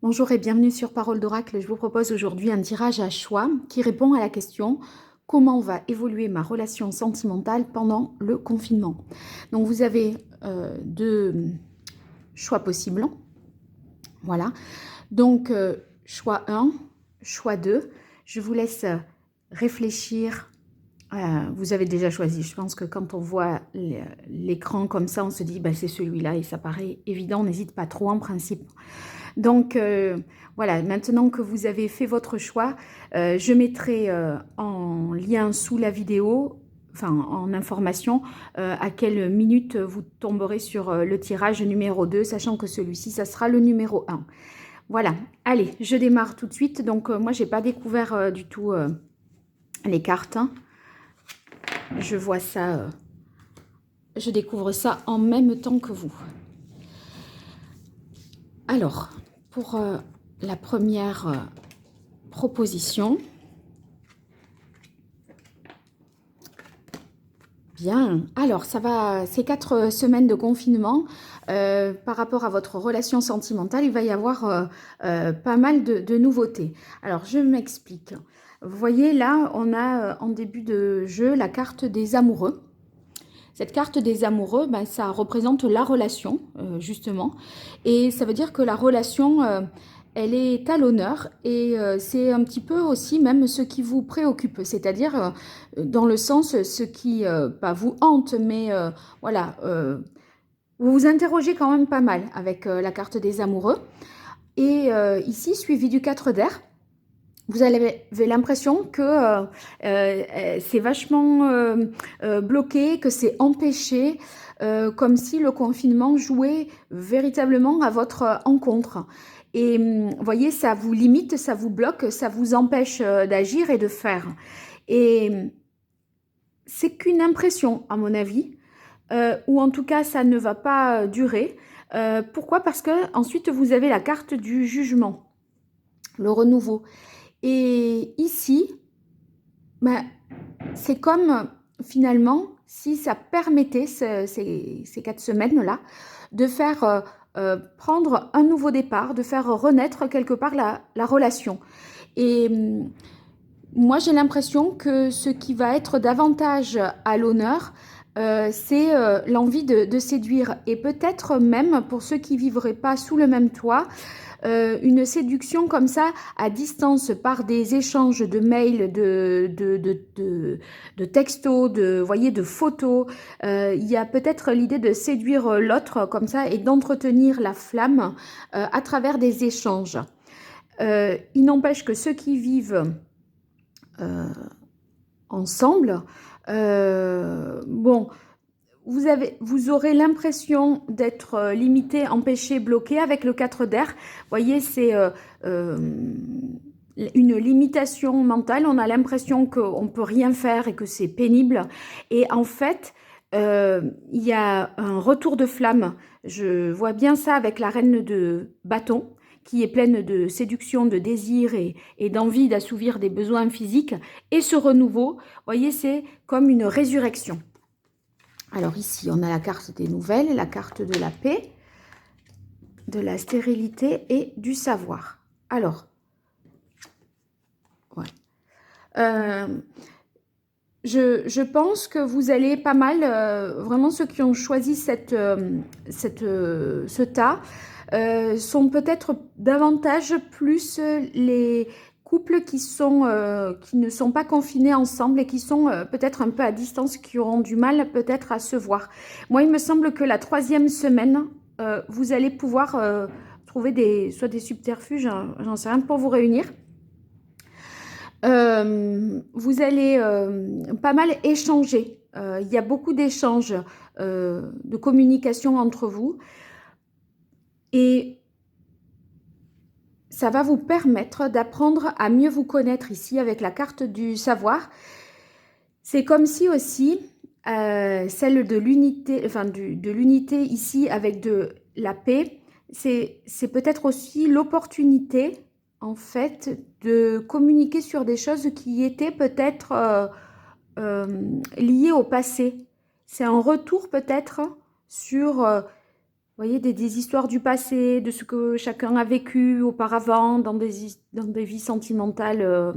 Bonjour et bienvenue sur Parole d'Oracle. Je vous propose aujourd'hui un tirage à choix qui répond à la question: comment va évoluer ma relation sentimentale pendant le confinement? Donc vous avez deux choix possibles. Voilà. Donc choix 1, choix 2. Je vous laisse réfléchir. Vous avez déjà choisi. Je pense que quand on voit l'écran comme ça, on se dit c'est celui-là et ça paraît évident. On n'hésite pas trop en principe. Donc voilà, maintenant que vous avez fait votre choix, je mettrai en lien sous la vidéo, enfin en information, à quelle minute vous tomberez sur le tirage numéro 2, sachant que celui-ci, ça sera le numéro 1. Voilà, allez, je démarre tout de suite. Donc moi, j'ai pas découvert du tout les cartes. Hein. Je vois ça, je découvre ça en même temps que vous. Alors, pour la première proposition. Bien, alors ça va, ces 4 semaines de confinement, par rapport à votre relation sentimentale, il va y avoir pas mal de nouveautés. Alors je m'explique. Vous voyez là, on a en début de jeu la carte des amoureux. Cette carte des amoureux, ça représente la relation, justement. Et ça veut dire que la relation, elle est à l'honneur. Et c'est un petit peu aussi même ce qui vous préoccupe. C'est-à-dire, dans le sens, ce qui, pas vous hante, mais voilà, vous vous interrogez quand même pas mal avec la carte des amoureux. Et ici, suivi du 4 d'air. Vous avez l'impression que c'est vachement bloqué, que c'est empêché, comme si le confinement jouait véritablement à votre encontre. Et vous voyez, ça vous limite, ça vous bloque, ça vous empêche d'agir et de faire. Et c'est qu'une impression, à mon avis, ou en tout cas, ça ne va pas durer. Pourquoi? Parce que ensuite vous avez la carte du jugement, le renouveau. Et ici, c'est comme finalement si ça permettait ces 4 semaines-là de faire prendre un nouveau départ, de faire renaître quelque part la relation. Et moi, j'ai l'impression que ce qui va être davantage à l'honneur, c'est l'envie de séduire. Et peut-être même pour ceux qui ne vivraient pas sous le même toit, une séduction comme ça à distance par des échanges de mails, de textos, voyez, de photos. Il y a peut-être l'idée de séduire l'autre comme ça et d'entretenir la flamme à travers des échanges. Il n'empêche que ceux qui vivent ensemble, bon, vous aurez l'impression d'être limité, empêché, bloqué avec le 4 d'air. Vous voyez, c'est une limitation mentale. On a l'impression qu'on ne peut rien faire et que c'est pénible. Et en fait, il y a un retour de flamme. Je vois bien ça avec la reine de bâton, qui est pleine de séduction, de désir et d'envie d'assouvir des besoins physiques. Et ce renouveau, vous voyez, c'est comme une résurrection. Alors ici, on a la carte des nouvelles, la carte de la paix, de la stérilité et du savoir. Alors, ouais. Je pense que vous allez pas mal, vraiment ceux qui ont choisi ce tas, sont peut-être davantage plus les couples qui ne sont pas confinés ensemble et qui sont peut-être un peu à distance, qui auront du mal peut-être à se voir. Moi, il me semble que la 3e semaine, vous allez pouvoir trouver soit des subterfuges, j'en sais rien, pour vous réunir. Vous allez pas mal échanger. Il y a beaucoup d'échanges, de communication entre vous. Et ça va vous permettre d'apprendre à mieux vous connaître ici avec la carte du savoir. C'est comme si aussi celle de l'unité, enfin de l'unité ici avec de la paix, c'est peut-être aussi l'opportunité en fait de communiquer sur des choses qui étaient peut-être liées au passé. C'est un retour peut-être sur voyez, des histoires du passé, de ce que chacun a vécu auparavant dans des vies sentimentales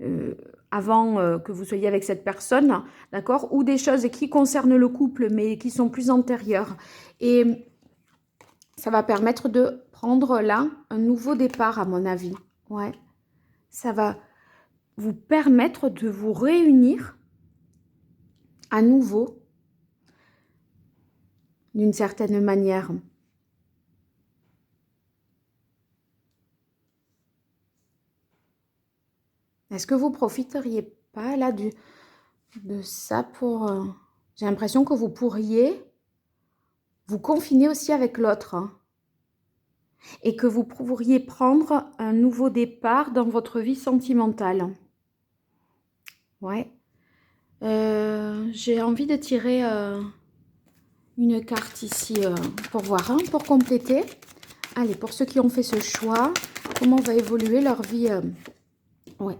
euh, avant que vous soyez avec cette personne, d'accord? Ou des choses qui concernent le couple, mais qui sont plus antérieures. Et ça va permettre de prendre là un nouveau départ, à mon avis. Ouais. Ça va vous permettre de vous réunir à nouveau d'une certaine manière. Est-ce que vous profiteriez pas là de ça pour... J'ai l'impression que vous pourriez vous confiner aussi avec l'autre, hein, et que vous pourriez prendre un nouveau départ dans votre vie sentimentale. Ouais. J'ai envie de tirer une carte ici pour voir, hein, pour compléter. Allez, pour ceux qui ont fait ce choix, comment va évoluer leur vie ouais,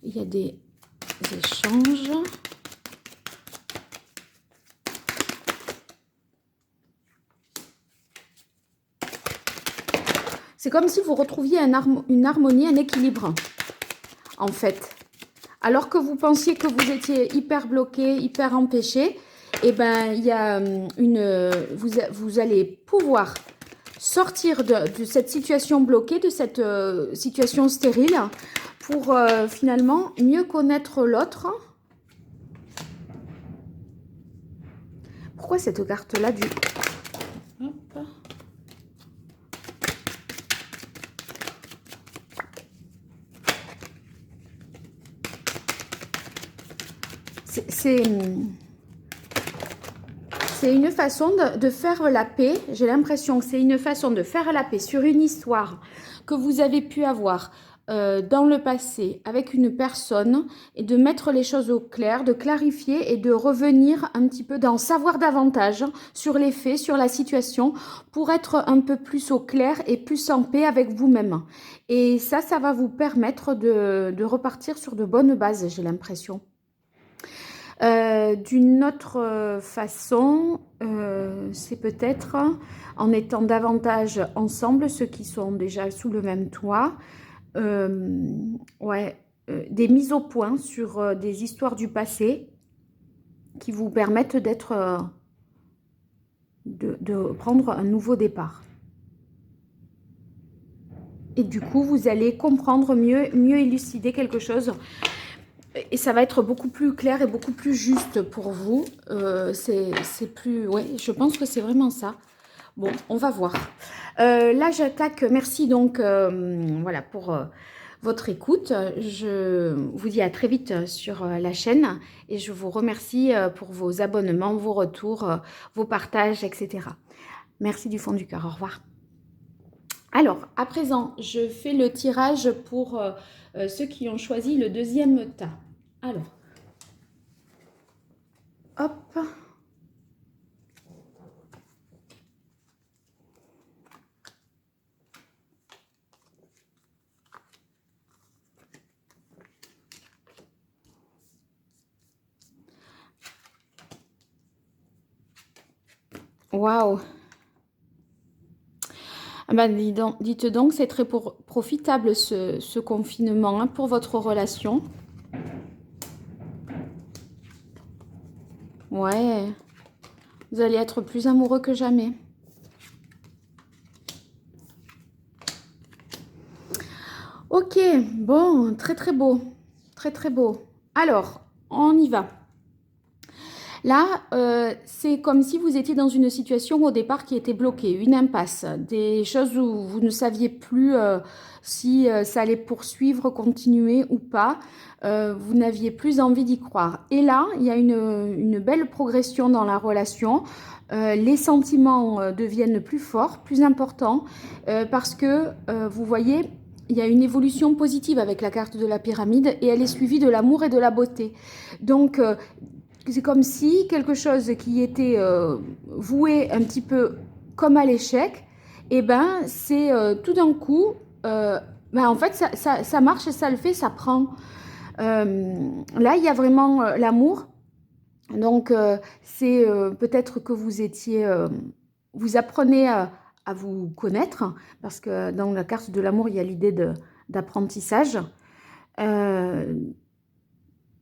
il y a des échanges. C'est comme si vous retrouviez une harmonie, un équilibre, en fait. Alors que vous pensiez que vous étiez hyper bloqué, hyper empêché, et ben il y a vous allez pouvoir sortir de cette situation bloquée, de cette situation stérile, pour finalement mieux connaître l'autre. Pourquoi cette carte-là du... Hop. C'est une façon de faire la paix. J'ai l'impression que c'est une façon de faire la paix sur une histoire que vous avez pu avoir dans le passé avec une personne et de mettre les choses au clair, de clarifier et de revenir un petit peu d'en savoir davantage sur les faits, sur la situation pour être un peu plus au clair et plus en paix avec vous-même. Et ça va vous permettre de repartir sur de bonnes bases, j'ai l'impression. D'une autre façon, c'est peut-être en étant davantage ensemble, ceux qui sont déjà sous le même toit, ouais, des mises au point sur des histoires du passé qui vous permettent de prendre un nouveau départ. Et du coup, vous allez comprendre mieux élucider quelque chose. Et ça va être beaucoup plus clair et beaucoup plus juste pour vous. C'est plus... Ouais, je pense que c'est vraiment ça. Bon, on va voir. Là, j'attaque. Merci donc voilà, pour votre écoute. Je vous dis à très vite sur la chaîne. Et je vous remercie pour vos abonnements, vos retours, vos partages, etc. Merci du fond du cœur. Au revoir. Alors, à présent, je fais le tirage pour ceux qui ont choisi le deuxième tas. Alors, hop. Waouh. Ah ben, dites donc, c'est très profitable ce confinement, hein, pour votre relation. Ouais, vous allez être plus amoureux que jamais. Ok, bon, très très beau. Très très beau. Alors, on y va. Là, c'est comme si vous étiez dans une situation au départ qui était bloquée, une impasse, des choses où vous ne saviez plus si ça allait poursuivre, continuer ou pas. Vous n'aviez plus envie d'y croire. Et là, il y a une belle progression dans la relation. Les sentiments deviennent plus forts, plus importants, parce que vous voyez, il y a une évolution positive avec la carte de la pyramide et elle est suivie de l'amour et de la beauté. Donc, c'est comme si quelque chose qui était voué un petit peu comme à l'échec, et ben c'est tout d'un coup, ben en fait ça marche, ça le fait, ça prend. Là, il y a vraiment l'amour. Donc, c'est peut-être que vous étiez vous apprenez à vous connaître, parce que dans la carte de l'amour, il y a l'idée d'apprentissage,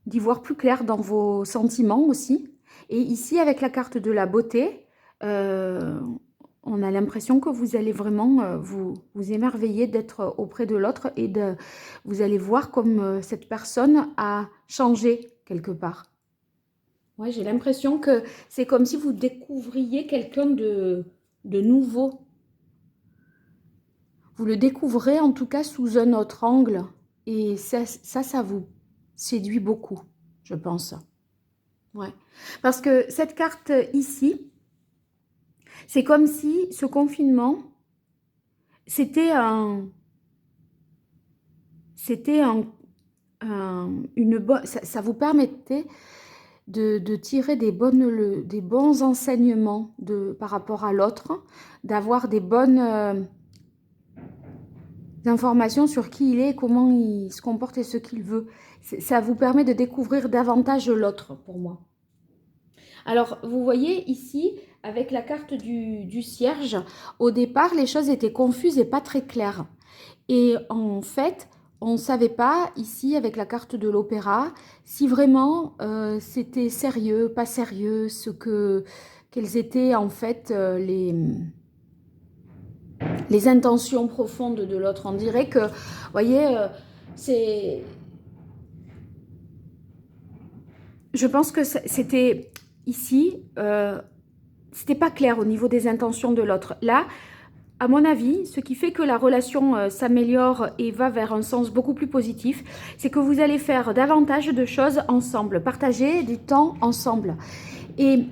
d'y voir plus clair dans vos sentiments aussi. Et ici, avec la carte de la beauté, on a l'impression que vous allez vraiment vous émerveiller d'être auprès de l'autre et vous allez voir comme cette personne a changé quelque part. Ouais, j'ai l'impression que c'est comme si vous découvriez quelqu'un de nouveau. Vous le découvrez en tout cas sous un autre angle. Et ça vous séduit beaucoup, je pense. Ouais. Parce que cette carte ici, c'est comme si ce confinement, c'était une bonne, ça vous permettait de tirer des bons enseignements par rapport à l'autre, d'avoir des bonnes informations sur qui il est, comment il se comporte et ce qu'il veut. Ça vous permet de découvrir davantage l'autre, pour moi. Alors, vous voyez ici, avec la carte du cierge, au départ, les choses étaient confuses et pas très claires. Et en fait, on ne savait pas, ici, avec la carte de l'opéra, si vraiment c'était sérieux, pas sérieux, quelles étaient en fait les intentions profondes de l'autre. On dirait que, vous voyez, c'est... Je pense que c'était ici, c'était pas clair au niveau des intentions de l'autre. Là, à mon avis, ce qui fait que la relation s'améliore et va vers un sens beaucoup plus positif, c'est que vous allez faire davantage de choses ensemble, partager du temps ensemble. Et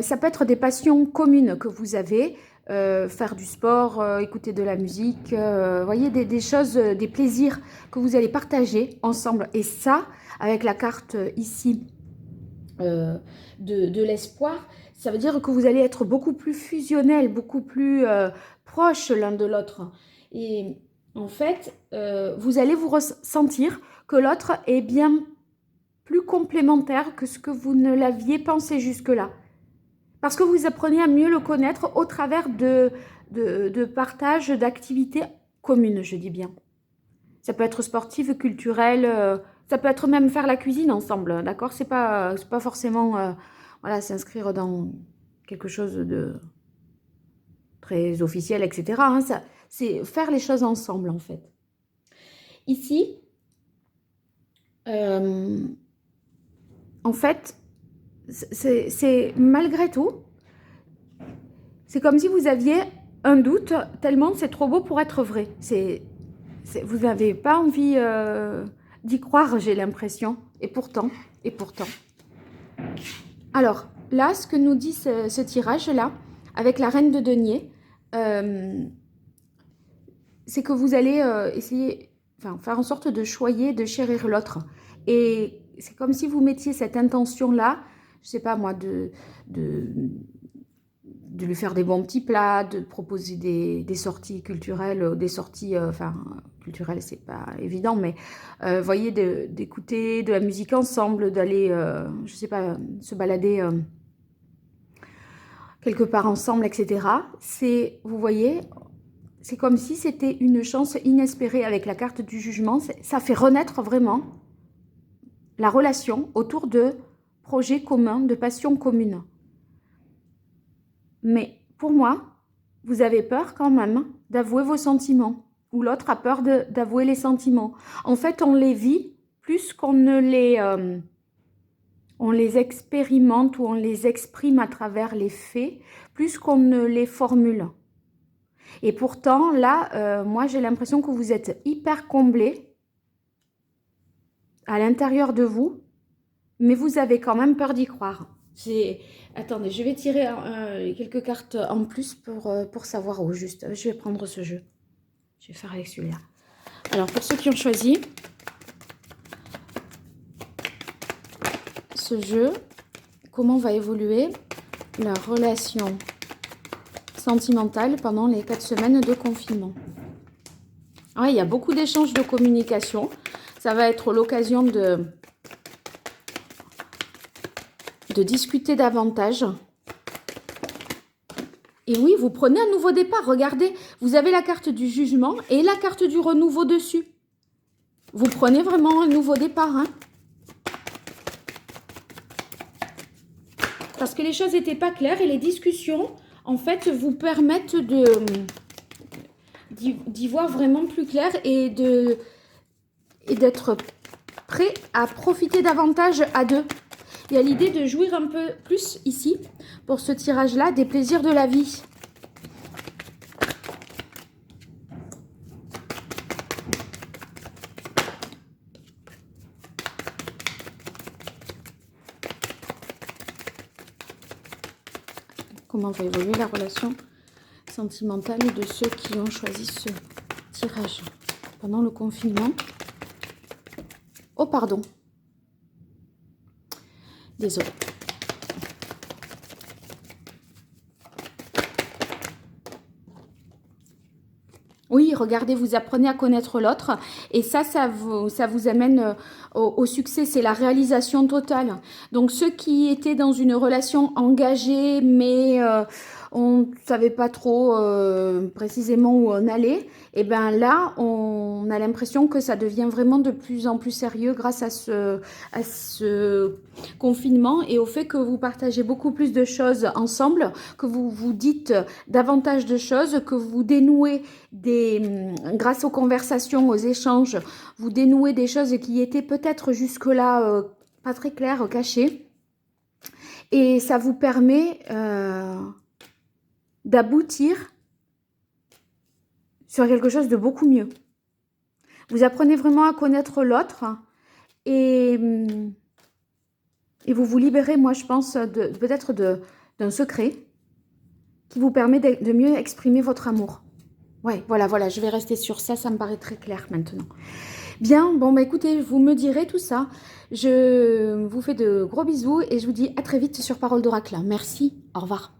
ça peut être des passions communes que vous avez, faire du sport, écouter de la musique, voyez, des choses, des plaisirs que vous allez partager ensemble. Et ça, avec la carte ici de l'espoir, ça veut dire que vous allez être beaucoup plus fusionnels, beaucoup plus proches l'un de l'autre. Et en fait, vous allez vous ressentir que l'autre est bien plus complémentaire que ce que vous ne l'aviez pensé jusque-là. Parce que vous apprenez à mieux le connaître au travers de partage d'activités communes, je dis bien. Ça peut être sportif, culturel, ça peut être même faire la cuisine ensemble, d'accord? C'est pas forcément voilà, s'inscrire dans quelque chose de très officiel, etc. Hein, c'est faire les choses ensemble, en fait. Ici, en fait, c'est malgré tout, c'est comme si vous aviez un doute, tellement c'est trop beau pour être vrai. Vous n'avez pas envie d'y croire, j'ai l'impression. Et pourtant. Alors, là, ce que nous dit ce tirage-là, avec la reine de denier, c'est que vous allez essayer, enfin, faire en sorte de choyer, de chérir l'autre. Et c'est comme si vous mettiez cette intention-là, je sais pas moi, de lui faire des bons petits plats, de proposer des sorties culturelles, des sorties, enfin, culturelles, c'est pas évident, mais voyez, d'écouter de la musique ensemble, d'aller, je sais pas, se balader quelque part ensemble, etc. Vous voyez, c'est comme si c'était une chance inespérée avec la carte du jugement. Ça fait renaître vraiment la relation autour de projets communs, de passions communes. Mais pour moi, vous avez peur quand même d'avouer vos sentiments, ou l'autre a peur d'avouer les sentiments. En fait, on les vit plus qu'on ne on les expérimente ou on les exprime à travers les faits, plus qu'on ne les formule. Et pourtant, là, moi, j'ai l'impression que vous êtes hyper comblé à l'intérieur de vous, mais vous avez quand même peur d'y croire. Attendez, je vais tirer quelques cartes en plus pour savoir au juste. Je vais prendre ce jeu. Je vais faire avec celui-là. Alors, pour ceux qui ont choisi ce jeu, comment va évoluer la relation sentimentale pendant les 4 semaines de confinement? Ah, il y a beaucoup d'échanges de communication. Ça va être l'occasion de discuter davantage. Et oui, vous prenez un nouveau départ. Regardez, vous avez la carte du jugement et la carte du renouveau dessus. Vous prenez vraiment un nouveau départ, hein. Parce que les choses n'étaient pas claires et les discussions, en fait, vous permettent d'y voir vraiment plus clair et d'être prêt à profiter davantage à deux. Il y a l'idée de jouir un peu plus ici, pour ce tirage-là, des plaisirs de la vie. Comment va évoluer la relation sentimentale de ceux qui ont choisi ce tirage pendant le confinement? Oh, pardon. Désolée. Oui, regardez, vous apprenez à connaître l'autre et ça vous amène au succès, c'est la réalisation totale. Donc ceux qui étaient dans une relation engagée mais on ne savait pas trop précisément où on allait, et bien là on a l'impression que ça devient vraiment de plus en plus sérieux grâce à ce confinement et au fait que vous partagez beaucoup plus de choses ensemble, que vous vous dites davantage de choses, que vous dénouez grâce aux conversations, aux échanges, vous dénouez des choses qui étaient peut-être jusque-là pas très claires, cachées. Et ça vous permet d'aboutir sur quelque chose de beaucoup mieux. Vous apprenez vraiment à connaître l'autre et vous vous libérez, moi je pense, peut-être d'un secret qui vous permet de mieux exprimer votre amour. Ouais, voilà, je vais rester sur ça, ça me paraît très clair maintenant. Bien, bon, bah écoutez, vous me direz tout ça. Je vous fais de gros bisous et je vous dis à très vite sur Parole d'Oracle. Merci, au revoir.